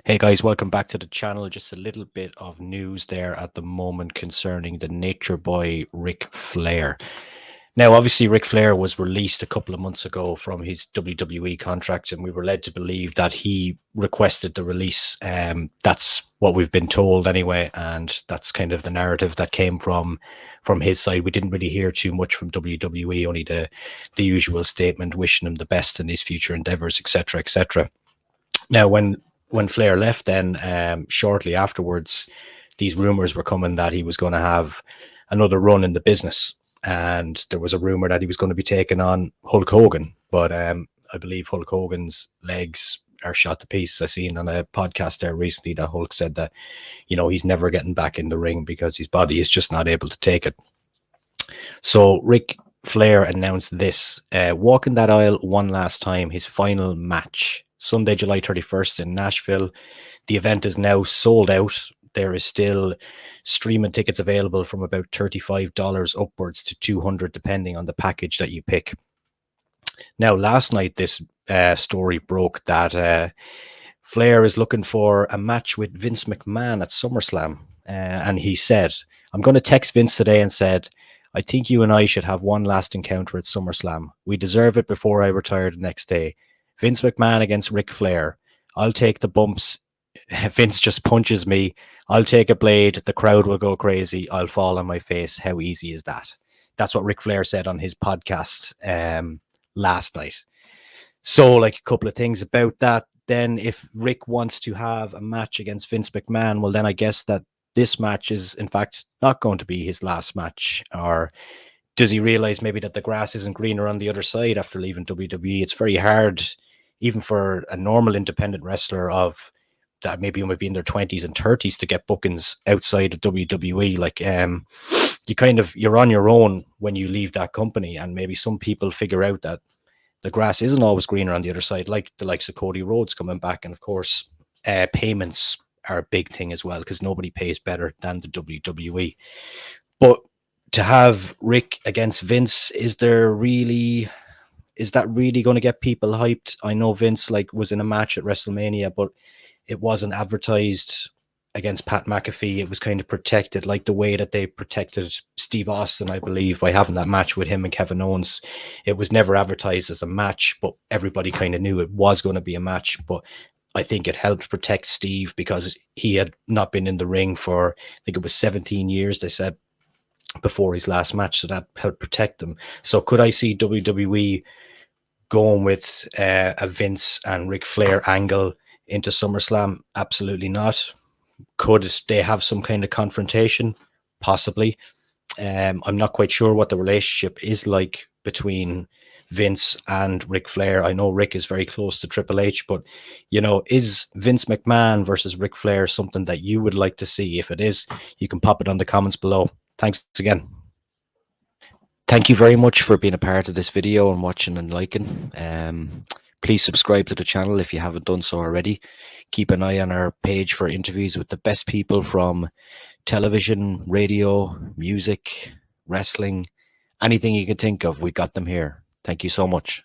Hey guys, welcome back to the channel. Just a little bit of news there at the moment concerning the Nature Boy Ric Flair. Now, obviously, Ric Flair was released a couple of months ago from his WWE contract, and we were led to believe that he requested the release. That's what we've been told anyway, and that's kind of the narrative that came from his side. We didn't really hear too much from WWE, only the usual statement wishing him the best in his future endeavors, etc., etc. Now, when Flair left, then shortly afterwards, these rumors were coming that he was going to have another run in the business, and there was a rumor that he was going to be taking on Hulk Hogan. But I believe Hulk Hogan's legs are shot to pieces. I seen on a podcast there recently that Hulk said that he's never getting back in the ring because his body is just not able to take it. So Ric Flair announced this, walking that aisle one last time, his final match. Sunday, July 31st in Nashville. The event is now sold out. There is still streaming tickets available from about $35 upwards to $200, depending on the package that you pick. Now, last night, this story broke that Flair is looking for a match with Vince McMahon at SummerSlam. And he said, I'm going to text Vince today and said, I think you and I should have one last encounter at SummerSlam. We deserve it before I retire the next day. Vince McMahon against Ric Flair. I'll take the bumps. Vince just punches me. I'll take a blade. The crowd will go crazy. I'll fall on my face. How easy is that? That's what Ric Flair said on his podcast last night. So, like, a couple of things about that. Then if Rick wants to have a match against Vince McMahon, well, then I guess that this match is, in fact, not going to be his last match. Or does he realize maybe that the grass isn't greener on the other side after leaving WWE? It's very hard, even for a normal independent wrestler of that maybe might be in their 20s and 30s, to get bookings outside of WWE. Like, you're on your own when you leave that company, and maybe some people figure out that the grass isn't always greener on the other side, like the likes of Cody Rhodes coming back. And of course, payments are a big thing as well, because nobody pays better than the WWE. But to have Rick against Vince, is that really going to get people hyped? I know Vince was in a match at WrestleMania, but it wasn't advertised against Pat McAfee. It was kind of protected, like the way that they protected Steve Austin, I believe, by having that match with him and Kevin Owens. It was never advertised as a match, but everybody kind of knew it was going to be a match. But I think it helped protect Steve because he had not been in the ring for, I think it was 17 years, they said, before his last match. So that helped protect them. So could I see WWE going with a Vince and Ric Flair angle into SummerSlam? Absolutely not. Could they have some kind of confrontation? Possibly. I'm not quite sure what the relationship is like between Vince and Ric Flair. I know Rick is very close to Triple H, but is Vince McMahon versus Ric Flair something that you would like to see? If it is, you can pop it on the comments below. Thanks again. Thank you very much for being a part of this video and watching and liking. Please subscribe to the channel if you haven't done so already. Keep an eye on our page for interviews with the best people from television, radio, music, wrestling, anything you can think of. We got them here. Thank you so much.